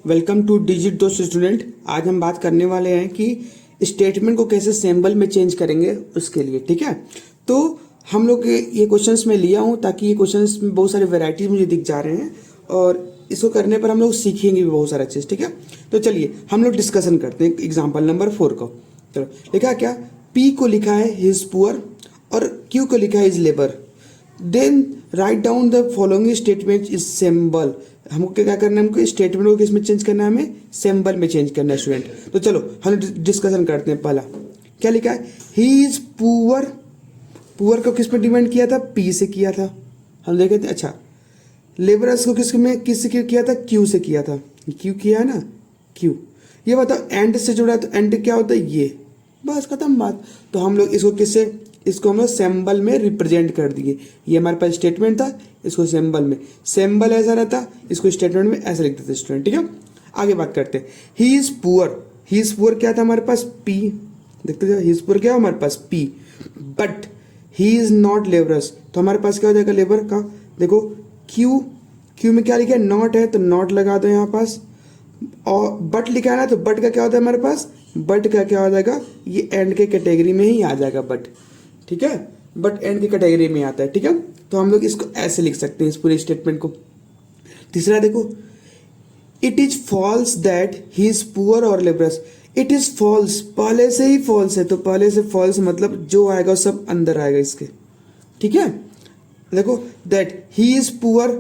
Welcome two digit दोस्त student. आज हम बात करने वाले हैं कि स्टेटमेंट को कैसे सिंबल में चेंज करेंगे उसके लिए। ठीक है, तो हम लोग ये क्वेश्चंस में लिया हूँ ताकि ये क्वेश्चंस में बहुत सारे वैरायटीज मुझे दिख जा रहे हैं और इसको करने पर हम लोग सीखेंगे भी बहुत सारा चीज़। ठीक है, तो चलिए हम लोग डिस्कशन करते हैं एग्जाम्पल नंबर 4 को। चलो, लिखा क्या, पी को लिखा है हिज पुअर और क्यू को लिखा है his labour. Then write down the following statement is symbol. हमको क्या करना है, हमको स्टेटमेंट को किस में चेंज करना है, हमें सिंबल में चेंज करना है स्टूडेंट। तो चलो हम डिस्कशन करते हैं। पहला क्या लिखा है, ही इज पुअर। पुअर को किस में डिपेंड किया था, पी से किया था। हम देखे थे। अच्छा, लेबरस को किससे किया था, क्यू से किया था। क्यू किया है ना, क्यू। ये बताओ एंड से जुड़ा है, तो एंड क्या होता है, ये। बस खत्म बात। तो हम लोग इसको हम लोग सिंबल में रिप्रेजेंट कर दिए। ये हमारे पास स्टेटमेंट था, इसको सिंबल में, सिंबल ऐसा रहता, इसको स्टेटमेंट में ऐसे लिख देते स्टूडेंट। ठीक है, आगे बात करते हैं। ही is poor. He is poor क्या था हमारे पास, पी। देखते थे ही इज पुअर क्या हमारे पास, पी। But he is not labours, तो हमारे पास क्या हो जाएगा लेबर का। देखो क्यू में क्या लिखा है, नॉट है, तो नॉट लगा दो यहाँ पास। और बट लिखा है ना, तो बट का क्या होता है हमारे पास, बट का क्या हो जाएगा, ये एंड के कैटेगरी में ही आ जाएगा बट। ठीक है, बट एंड की कैटेगरी में आता है। ठीक है, तो हम लोग इसको ऐसे लिख सकते हैं इस पूरे स्टेटमेंट को। तीसरा देखो, it is false that he is poor और लेबरस। इट इज फॉल्स, पहले से ही फॉल्स है, तो पहले से फॉल्स मतलब जो आएगा सब अंदर आएगा इसके। ठीक है, देखो that he is poor,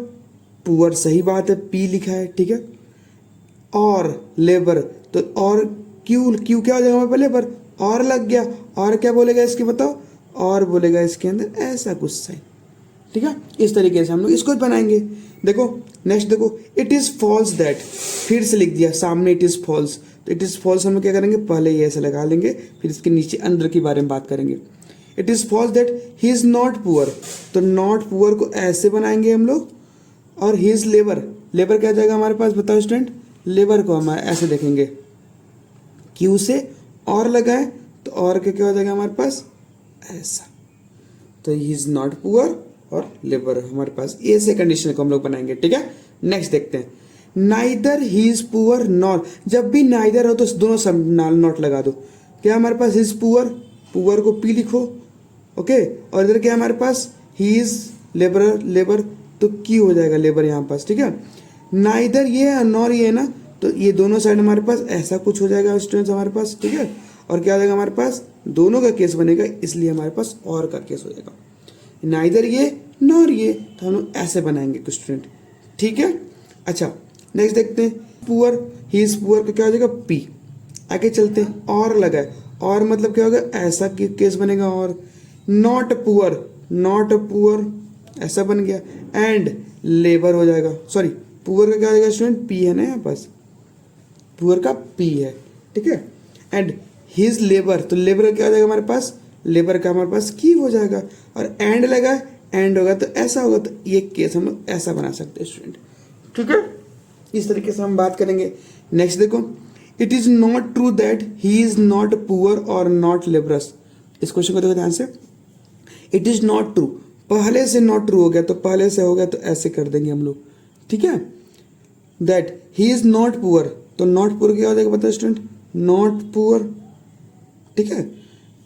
poor सही बात है, पी लिखा है। ठीक है, और लेबर, तो और क्यू क्या हो जाएगा हमारे पास, लेबर। और लग गया, और क्या बोलेगा इसके बताओ, और बोलेगा इसके अंदर ऐसा कुछ साइन। ठीक है, इस तरीके से हम लोग इसको बनाएंगे। देखो नेक्स्ट देखो, इट इज फॉल्स दैट, फिर से लिख दिया सामने इट इज फॉल्स। तो इट इज फॉल्स हम लोग क्या करेंगे, पहले ये ऐसे लगा लेंगे, फिर इसके नीचे अंदर के बारे में बात करेंगे। It is false that he is not poor, तो नॉट पुअर को ऐसे बनाएंगे हम लोग। और ही इज लेबर, लेबर क्या जाएगा हमारे पास बताओ स्टूडेंट, लेबर को हम ऐसे देखेंगे, क्यू से और लगाए तो और क्या हो जाएगा हमारे पास, ऐसा। तो ही इज नॉट पुअर और लेबर हमारे पास, ये से कंडीशन को हम लोग बनाएंगे। ठीक है, नेक्स्ट देखते हैं। Neither he is poor nor, जब भी नाइदर हो तो दोनों सब नॉट लगा दो। क्या हमारे पास इज पुअर, पुअर को पी लिखो। ओके, और इधर क्या हमारे पास, ही इज लेबर, लेबर तो क्यू हो जाएगा लेबर यहाँ पास। ठीक है, नाइदर ये नॉर ये ना, तो ये दोनों साइड हमारे पास ऐसा कुछ हो जाएगा स्टूडेंट्स हमारे पास। ठीक है, और क्या हो जाएगा हमारे पास, दोनों का केस बनेगा, इसलिए हमारे पास और का केस हो जाएगा। नाइदर ये नॉर ये, तो हम लोग ऐसे बनाएंगे कुछ स्टूडेंट। ठीक है, अच्छा नेक्स्ट देखते हैं। पुअर, ही इज पुअर का क्या हो जाएगा, पी। आगे चलते हैं, और लगा है, और मतलब क्या होगा, ऐसा केस बनेगा। और नॉट पुअर, नॉट पुअर ऐसा बन गया। एंड लेबर हो जाएगा, सॉरी पुअर का क्या हो जाएगा स्टूडेंट, पी है ना यहाँ पास, पुअर का पी है। ठीक है, एंड हिज लेबर, तो लेबर का क्या हो जाएगा हमारे पास, लेबर का हमारे पास की हो जाएगा। और एंड लगा, एंड होगा तो ऐसा होगा, तो ये केस हम लोग ऐसा बना सकते हैं स्टूडेंट। ठीक है, इस तरीके से हम बात करेंगे। नेक्स्ट देखो, it is not true that he is not poor और नॉट लेबरस। इस क्वेश्चन को देखो ध्यान से। इट इज नॉट ट्रू, पहले से नॉट ट्रू हो गया, तो पहले से हो गया तो ऐसे कर देंगे हम लोग। ठीक है, that he is not poor, तो नॉट पुअर क्या हो जाएगा बताओ स्टूडेंट, नॉट पुअर। ठीक है,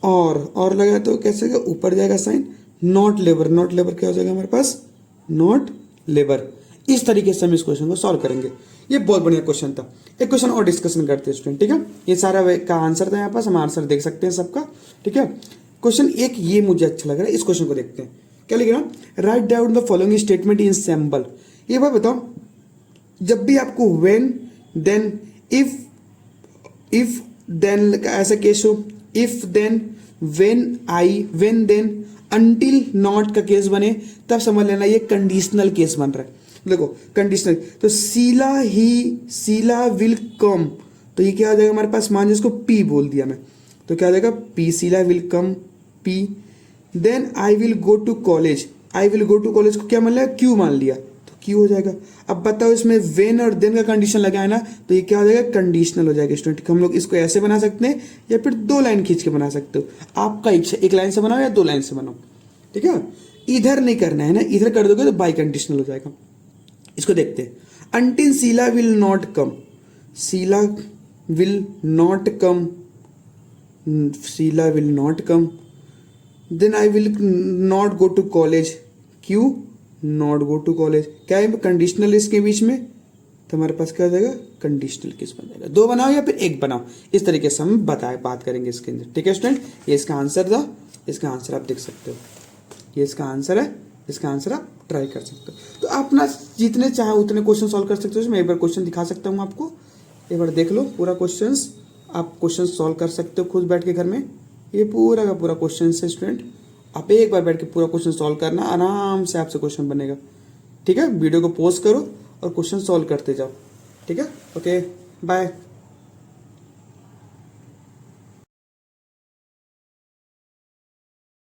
और लगा तो कैसे होगा, ऊपर जाएगा sign. Not labour, not labour क्या हो जाएगा हमारे पास, नॉट लेबर। इस तरीके से हम इस क्वेश्चन को सॉल्व करेंगे। ये बहुत बढ़िया क्वेश्चन था। एक क्वेश्चन और डिस्कशन करते हैं स्टूडेंट। ठीक है, ये सारा का आंसर था यहाँ पास, हम आंसर देख सकते हैं सबका। ठीक है, क्वेश्चन एक ये मुझे अच्छा लग रहा है, इस क्वेश्चन को देखते हैं। क्या लिखना, write down the following statement in symbol. ये बात बताओ, जब भी आपको व्हेन देन इफ देन ऐसा केस हो, if then when I when then until not का केस बने, तब समझ लेना ये कंडीशनल केस बन रहा है। देखो कंडीशनल, तो शीला विल कम, तो ये क्या हो जाएगा हमारे पास, मान जिसको पी बोल दिया मैं, तो क्या हो जाएगा, P Sheela will come, P. Then I will go to college, I will go to college को क्या मान लिया, क्यू मान लिया, तो क्यू हो जाएगा। अब बताओ इसमें वेन और देन का कंडीशन लगा है ना, तो ये क्या हो जाएगा, कंडीशनल हो जाएगा स्टूडेंट। हम लोग इसको ऐसे बना सकते हैं या फिर दो लाइन खींच के बना सकते हो, आपका इच्छा, एक लाइन से बनाओ या दो लाइन से बनाओ। ठीक है, इधर नहीं करना है ना, इधर कर दोगे तो बाई कंडीशनल हो जाएगा। इसको देखते हैं, until Sheela will not come, Sheela will not come, Sheela will not come, then I will not go to college, क्यों नॉट गो टू कॉलेज, क्या है कंडीशनल इसके बीच में, तो हमारे पास क्या हो जाएगा कंडीशनल केस बन जाएगा। दो बनाओ या फिर एक बनाओ, इस तरीके से हम बात करेंगे इसके अंदर, ठीक है स्टूडेंट। ये इसका आंसर था, इसका आंसर आप देख सकते हो, ये इसका आंसर है, इसका आंसर आप ट्राई कर सकते हो। तो आप अपना जितने चाहे उतने क्वेश्चन सॉल्व कर सकते हो। मैं एक बार क्वेश्चन दिखा सकता हूँ आपको, एक बार देख लो पूरा क्वेश्चन, आप क्वेश्चन सॉल्व कर सकते हो खुद बैठ के घर में। ये पूरा का पूरा क्वेश्चन है स्टूडेंट, आप एक बार बैठ के पूरा क्वेश्चन सॉल्व करना, आराम से आपसे क्वेश्चन बनेगा, ठीक है। वीडियो को पॉज करो और क्वेश्चन सॉल्व करते जाओ, ठीक है। Okay bye.